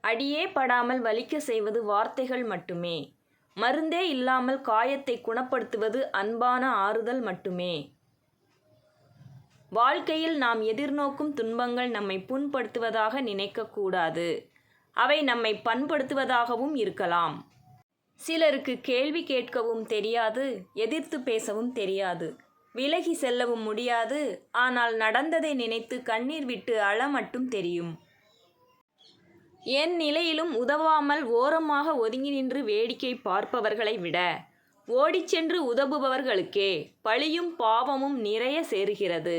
அடியே படாமல் வலிக்க செய்வது வார்த்தைகள் மட்டுமே. மருந்தே இல்லாமல் காயத்தை குணப்படுத்துவது அன்பான ஆறுதல் மட்டுமே. வாழ்க்கையில் நாம் எதிர்நோக்கும் துன்பங்கள் நம்மை புண்படுத்துவதாக நினைக்கக்கூடாது. அவை நம்மை பண்படுத்துவதாகவும் இருக்கலாம். சிலருக்கு கேள்வி கேட்கவும் தெரியாது, எதிர்த்து பேசவும் தெரியாது, விலகி செல்லவும் முடியாது. ஆனால் நடந்ததை நினைத்து கண்ணீர் விட்டு அழ மட்டும் தெரியும். என் நிலையிலும் உதவாமல் ஓரமாக ஒதுங்கி நின்று வேடிக்கை பார்ப்பவர்களை விட ஓடிச் சென்று உதவுபவர்களுக்கே பழியும் பாவமும் நிறைய சேருகிறது.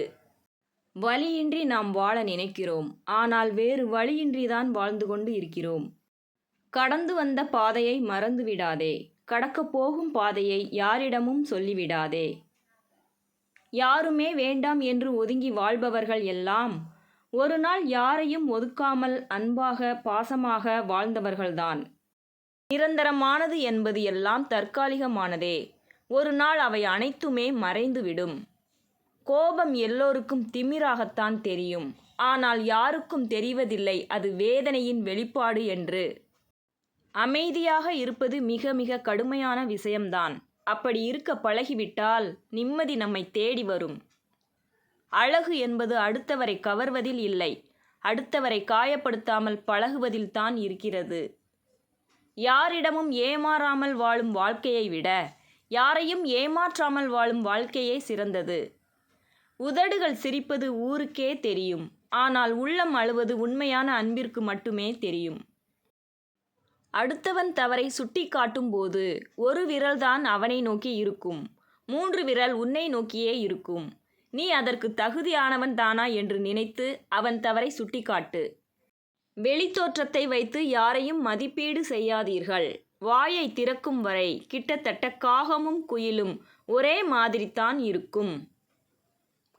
வலியின்றி நாம் வாழ நினைக்கிறோம், ஆனால் வேறு வழியின்றிதான் வாழ்ந்து கொண்டு இருக்கிறோம். கடந்து வந்த பாதையை மறந்து விடாதே. கடக்கப் போகும் பாதையை யாரிடமும் சொல்லிவிடாதே. யாருமே வேண்டாம் என்று ஒதுங்கி வாழ்பவர்கள் எல்லாம் ஒரு நாள் யாரையும் ஒதுக்காமல் அன்பாக பாசமாக வாழ்ந்தவர்கள்தான். நிரந்தரமானது என்பது எல்லாம் தற்காலிகமானதே. ஒரு நாள் அவை அனைத்துமே மறைந்துவிடும். கோபம் எல்லோருக்கும் திமிராகத்தான் தெரியும், ஆனால் யாருக்கும் தெரிவதில்லை அது வேதனையின் வெளிப்பாடு என்று. அமைதியாக இருப்பது மிக மிக கடுமையான விஷயம்தான். அப்படி இருக்க பழகிவிட்டால் நிம்மதி நம்மை தேடி வரும். அழகு என்பது அடுத்தவரை கவர்வதில் இல்லை, அடுத்தவரை காயப்படுத்தாமல் பழகுவதில் தான் இருக்கிறது. யாரிடமும் ஏமாறாமல் வாழும் வாழ்க்கையை விட யாரையும் ஏமாற்றாமல் வாழும் வாழ்க்கையே சிறந்தது. உதடுகள் சிரிப்பது ஊருக்கே தெரியும், ஆனால் உள்ளம் அழுவது உண்மையான அன்பிற்கு மட்டுமே தெரியும். அடுத்தவன் தவறை சுட்டி காட்டும் போது ஒரு விரல்தான் அவனை நோக்கி இருக்கும், 3 விரல் உன்னை நோக்கியே இருக்கும். நீ அதற்கு தகுதியானவன் தானா என்று நினைத்து அவன் தவறை சுட்டிக்காட்டு. வெளித்தோற்றத்தை வைத்து யாரையும் மதிப்பீடு செய்யாதீர்கள். வாயை திறக்கும் வரை கிட்டத்தட்ட காகமும் குயிலும் ஒரே மாதிரித்தான் இருக்கும்.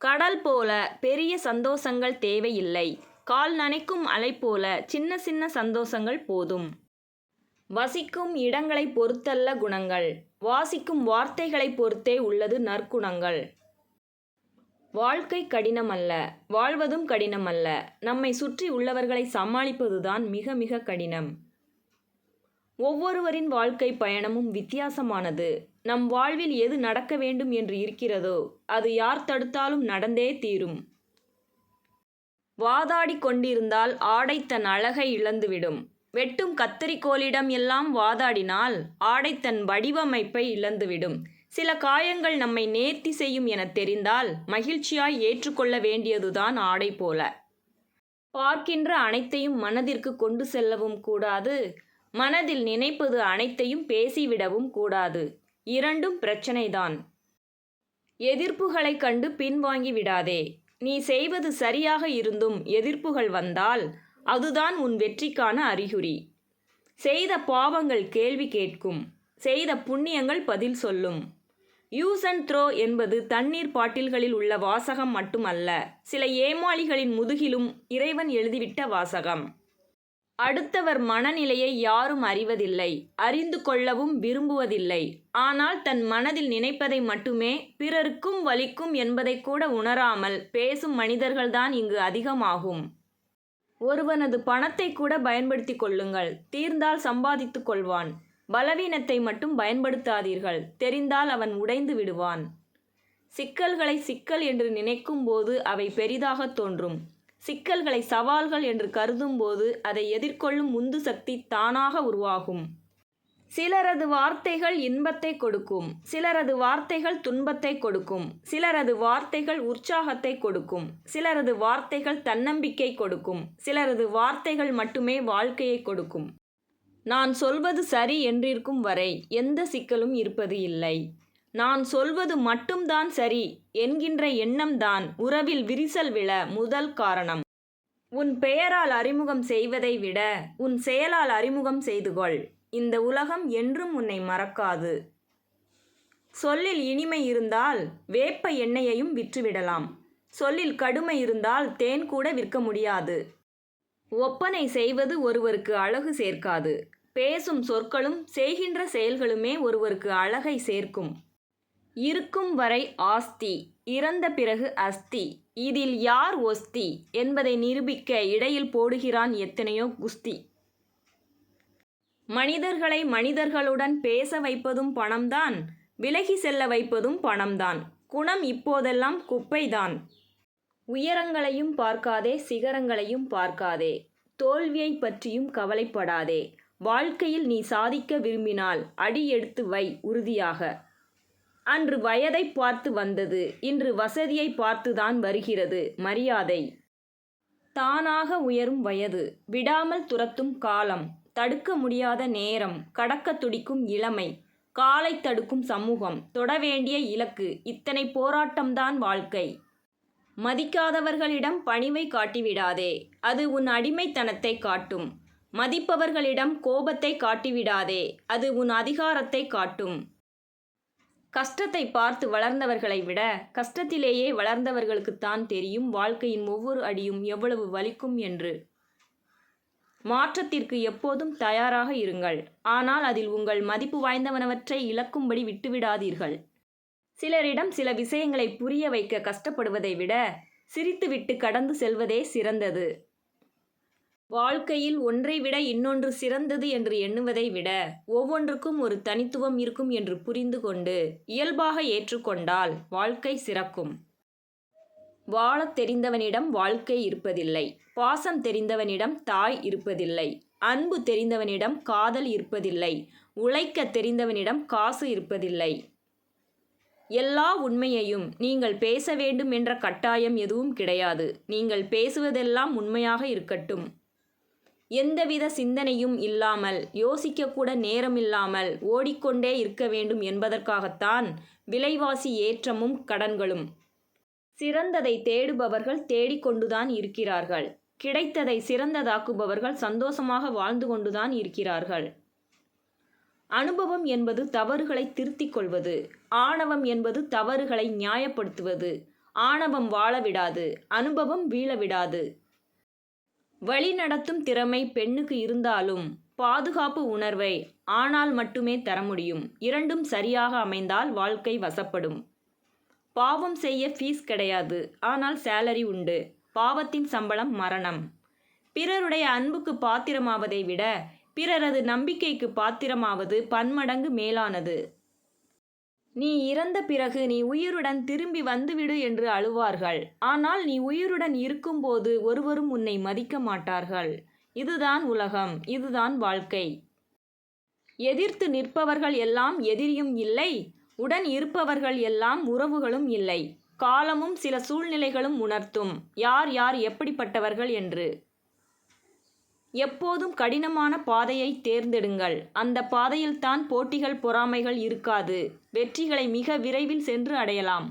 கடல் போல பெரிய சந்தோஷங்கள் தேவையில்லை. கால் நனைக்கும் அலை போல சின்ன சின்ன சந்தோஷங்கள் போதும். வசிக்கும் இடங்களை பொறுத்தல்ல குணங்கள், வாசிக்கும் வார்த்தைகளை பொறுத்தே உள்ளது நற்குணங்கள். வாழ்க்கை கடினமல்ல, வாழ்வதும் கடினமல்ல. நம்மை சுற்றி உள்ளவர்களை சமாளிப்பதுதான் மிக மிக கடினம். ஒவ்வொருவரின் வாழ்க்கை பயணமும் வித்தியாசமானது. நம் வாழ்வில் எது நடக்க வேண்டும் என்று இருக்கிறதோ அது யார் தடுத்தாலும் நடந்தே தீரும். வாதாடி கொண்டிருந்தால் ஆடை தன் அழகை இழந்துவிடும். வெட்டும் கத்தரிக்கோலிடம் எல்லாம் வாதாடினால் ஆடை தன் வடிவமைப்பை இழந்துவிடும். சில காயங்கள் நம்மை நேர்த்தி செய்யும் என தெரிந்தால் மகிழ்ச்சியாய் ஏற்றுக்கொள்ள வேண்டியதுதான் ஆடை போல. பார்க்கின்ற அனைத்தையும் மனதிற்கு கொண்டு செல்லவும் கூடாது, மனதில் நினைப்பது அனைத்தையும் பேசிவிடவும் கூடாது. இரண்டும் பிரச்சனைதான். எதிர்ப்புகளை கண்டு பின்வாங்கி விடாதே. நீ செய்வது சரியாக இருந்தும் எதிர்ப்புகள் வந்தால் அதுதான் உன் வெற்றிக்கான அறிகுறி. செய்த பாவங்கள் கேள்வி கேட்கும், செய்த புண்ணியங்கள் பதில் சொல்லும். யூஸ் அண்ட் த்ரோ என்பது தண்ணீர் பாட்டில்களில் உள்ள வாசகம் மட்டுமல்ல, சில ஏமாளிகளின் முதுகிலும் இறைவன் எழுதிவிட்ட வாசகம். அடுத்தவர் மனநிலையை யாரும் அறிவதில்லை, அறிந்து கொள்ளவும் விரும்புவதில்லை. ஆனால் தன் மனதில் நினைப்பதை மட்டுமே பிறருக்கும் வலிக்கும் என்பதை கூட உணராமல் பேசும் மனிதர்கள்தான் இங்கு அதிகமாகும். ஒருவனது பணத்தை கூட பயன்படுத்தி கொள்ளுங்கள், தீர்ந்தால் சம்பாதித்து கொள்வான். பலவீனத்தை மட்டும் பயன்படுத்தாதீர்கள், தெரிந்தால் அவன் உடைந்து விடுவான். சிக்கல்களை சிக்கல் என்று நினைக்கும் போது அவை பெரிதாக தோன்றும். சிக்கல்களை சவால்கள் என்று கருதும் போது அதை எதிர்கொள்ளும் உந்து சக்தி தானாக உருவாகும். சிலரது வார்த்தைகள் இன்பத்தை கொடுக்கும், சிலரது வார்த்தைகள் துன்பத்தை கொடுக்கும், சிலரது வார்த்தைகள் உற்சாகத்தை கொடுக்கும், சிலரது வார்த்தைகள் தன்னம்பிக்கை கொடுக்கும், சிலரது வார்த்தைகள் மட்டுமே வாழ்க்கையை கொடுக்கும். நான் சொல்வது சரி என்றிருக்கும் வரை எந்த சிக்கலும் இருப்பது இல்லை. நான் சொல்வது மட்டும்தான் சரி என்கின்ற எண்ணம்தான் உறவில் விரிசல் விழ முதல் காரணம். உன் பெயரால் அறிமுகம் செய்வதை விட உன் செயலால் அறிமுகம் செய்து கொள். இந்த உலகம் என்றும் உன்னை மறக்காது. சொல்லில் இனிமை இருந்தால் வேப்ப எண்ணெயையும் விற்றுவிடலாம். சொல்லில் கடுமை இருந்தால் தேன் கூட விற்க முடியாது. ஒப்பனை செய்வது ஒருவருக்கு அழகு சேர்க்காது. பேசும் சொற்களும் செய்கின்ற செயல்களுமே ஒருவருக்கு அழகை சேர்க்கும். இருக்கும் வரை ஆஸ்தி, இறந்த பிறகு அஸ்தி. இதில் யார் ஒஸ்தி என்பதை நிரூபிக்க இடையில் போடுகிறான் எத்தனையோ குஸ்தி. மனிதர்களை மனிதர்களுடன் பேச வைப்பதும் பணம்தான், விலகி செல்ல வைப்பதும் பணம்தான். குணம் இப்போதெல்லாம் குப்பைதான். உயரங்களையும் பார்க்காதே, சிகரங்களையும் பார்க்காதே, தோல்வியை பற்றியும் கவலைப்படாதே. வாழ்க்கையில் நீ சாதிக்க விரும்பினால் அடி எடுத்து வை உறுதியாக. அன்று வயதை பார்த்து வந்தது, இன்று வசதியை பார்த்துதான் வருகிறது மரியாதை. தானாக உயரும் வயது, விடாமல் துரத்தும் காலம், தடுக்க முடியாத நேரம், கடக்க துடிக்கும் இளமை, காலை தடுக்கும் சமூகம், தொட வேண்டிய இலக்கு, இத்தனை போராட்டம்தான் வாழ்க்கை. மதிக்காதவர்களிடம் பணிவை காட்டிவிடாதே, அது உன் அடிமைத்தனத்தை காட்டும். மதிப்பவர்களிடம் கோபத்தை காட்டிவிடாதே, அது உன் அதிகாரத்தை காட்டும். கஷ்டத்தை பார்த்து வளர்ந்தவர்களை விட கஷ்டத்திலேயே வளர்ந்தவர்களுக்குத்தான் தெரியும் வாழ்க்கையின் ஒவ்வொரு அடியும் எவ்வளவு வலிக்கும் என்று. மாற்றத்திற்கு எப்போதும் தயாராக இருங்கள், ஆனால் அதில் உங்கள் மதிப்பு வாய்ந்தவனவற்றை இழக்கும்படி விட்டுவிடாதீர்கள். சிலரிடம் சில விஷயங்களை புரிய வைக்க கஷ்டப்படுவதை விட சிரித்துவிட்டு கடந்து செல்வதே சிறந்தது. வாழ்க்கையில் ஒன்றை விட இன்னொன்று சிறந்தது என்று எண்ணுவதை விட ஒவ்வொன்றுக்கும் ஒரு தனித்துவம் இருக்கும் என்று புரிந்து கொண்டு இயல்பாக ஏற்றுக்கொண்டால் வாழ்க்கை சிறக்கும். வாழத் தெரிந்தவனிடம் வாழ்க்கை இருப்பதில்லை, பாசம் தெரிந்தவனிடம் தாய் இருப்பதில்லை, அன்பு தெரிந்தவனிடம் காதல் இருப்பதில்லை, உழைக்க தெரிந்தவனிடம் காசு இருப்பதில்லை. எல்லா உண்மையையும் நீங்கள் பேச வேண்டும் என்ற கட்டாயம் எதுவும் கிடையாது. நீங்கள் பேசுவதெல்லாம் உண்மையாக இருக்கட்டும். எந்தவித சிந்தனையும் இல்லாமல், யோசிக்கக்கூட நேரமில்லாமல் ஓடிக்கொண்டே இருக்க வேண்டும் என்பதற்காகத்தான் விலைவாசி ஏற்றமும் கடன்களும். சிறந்ததை தேடுபவர்கள் தேடிக்கொண்டுதான் இருக்கிறார்கள். கிடைத்ததை சிறந்ததாக்குபவர்கள் சந்தோஷமாக வாழ்ந்து கொண்டுதான் இருக்கிறார்கள். அனுபவம் என்பது தவறுகளை திருத்திக் கொள்வது, ஆணவம் என்பது தவறுகளை நியாயப்படுத்துவது. ஆணவம் வாழவிடாது, அனுபவம் வீழவிடாது. வழிநடத்தும் திறமை பெண்ணுக்கு இருந்தாலும் பாதுகாப்பு உணர்வை ஆணால் மட்டுமே தர முடியும். இரண்டும் சரியாக அமைந்தால் வாழ்க்கை வசப்படும். பாவம் செய்ய ஃபீஸ் கிடையாது, ஆனால் சேலரி உண்டு. பாவத்தின் சம்பளம் மரணம். பிறருடைய அன்புக்கு பாத்திரமாவதை விட பிறரது நம்பிக்கைக்கு பாத்திரமாவது பன்மடங்கு மேலானது. நீ இறந்த பிறகு நீ உயிருடன் திரும்பி வந்துவிடு என்று அழுவார்கள். ஆனால் நீ உயிருடன் இருக்கும்போது ஒருவரும் உன்னை மதிக்க மாட்டார்கள். இதுதான் உலகம், இதுதான் வாழ்க்கை. எதிர்த்து நிற்பவர்கள் எல்லாம் எதிரியும் இல்லை, உடன் இருப்பவர்கள் எல்லாம் உறவுகளும் இல்லை. காலமும் சில சூழ்நிலைகளும் உணர்த்தும் யார் யார் எப்படிப்பட்டவர்கள் என்று. எப்போதும் கடினமான பாதையை தேர்ந்தெடுங்கள். அந்த பாதையில்தான் போட்டிகள் பொறாமைகள் இருக்காது. வெற்றிகளை மிக விரைவில் சென்று அடையலாம்.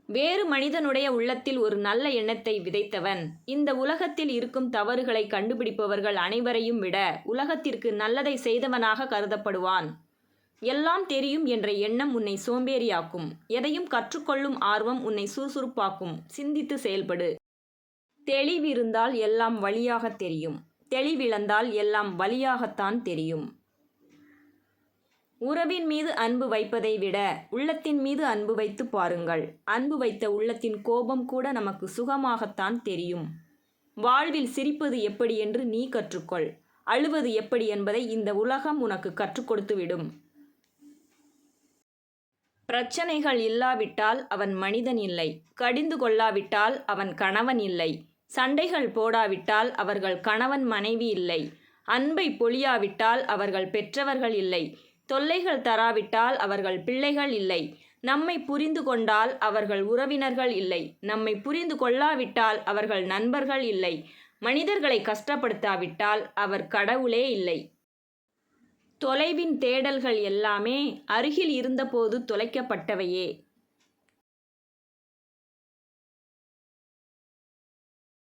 வேறு மனிதனுடைய உள்ளத்தில் ஒரு நல்ல எண்ணத்தை விதைத்தவன் இந்த உலகத்தில் இருக்கும் தவறுகளை கண்டுபிடிப்பவர்கள் அனைவரையும் விட உலகத்திற்கு நல்லதை செய்தவனாக கருதப்படுவான். எல்லாம் தெரியும் என்ற எண்ணம் உன்னை சோம்பேறியாக்கும். எதையும் கற்றுக்கொள்ளும் ஆர்வம் உன்னை சுறுசுறுப்பாக்கும். சிந்தித்து செயல்படு. தெளிவிருந்தால் எல்லாம் வழியாக தெரியும், தெளிவிழந்தால் எல்லாம் வழியாகத்தான் தெரியும். உறவின் மீது அன்பு வைப்பதை விட உள்ளத்தின் மீது அன்பு வைத்து பாருங்கள். அன்பு வைத்த உள்ளத்தின் கோபம் கூட நமக்கு சுகமாகத்தான் தெரியும். வாழ்வில் சிரிப்பது எப்படி என்று நீ கற்றுக்கொள். அழுவது எப்படி என்பதை இந்த உலகம் உனக்கு கற்றுக் கொடுத்துவிடும். பிரச்சனைகள் இல்லாவிட்டால் அவன் மனிதன் இல்லை. கடிந்து கொள்ளாவிட்டால் அவன் கணவன் இல்லை. சண்டைகள் போடாவிட்டால் அவர்கள் கணவன் மனைவி இல்லை. அன்பை பொழியாவிட்டால் அவர்கள் பெற்றவர்கள் இல்லை. தொல்லைகள் தராவிட்டால் அவர்கள் பிள்ளைகள் இல்லை. நம்மை புரிந்து கொண்டால் அவர்கள் உறவினர்கள் இல்லை. நம்மை புரிந்து கொள்ளாவிட்டால் அவர்கள் நண்பர்கள் இல்லை. மனிதர்களை கஷ்டப்படுத்தாவிட்டால் அவர் கடவுளே இல்லை. தொலைவின் தேடல்கள் எல்லாமே அருகில் இருந்தபோது தொலைக்கப்பட்டவையே.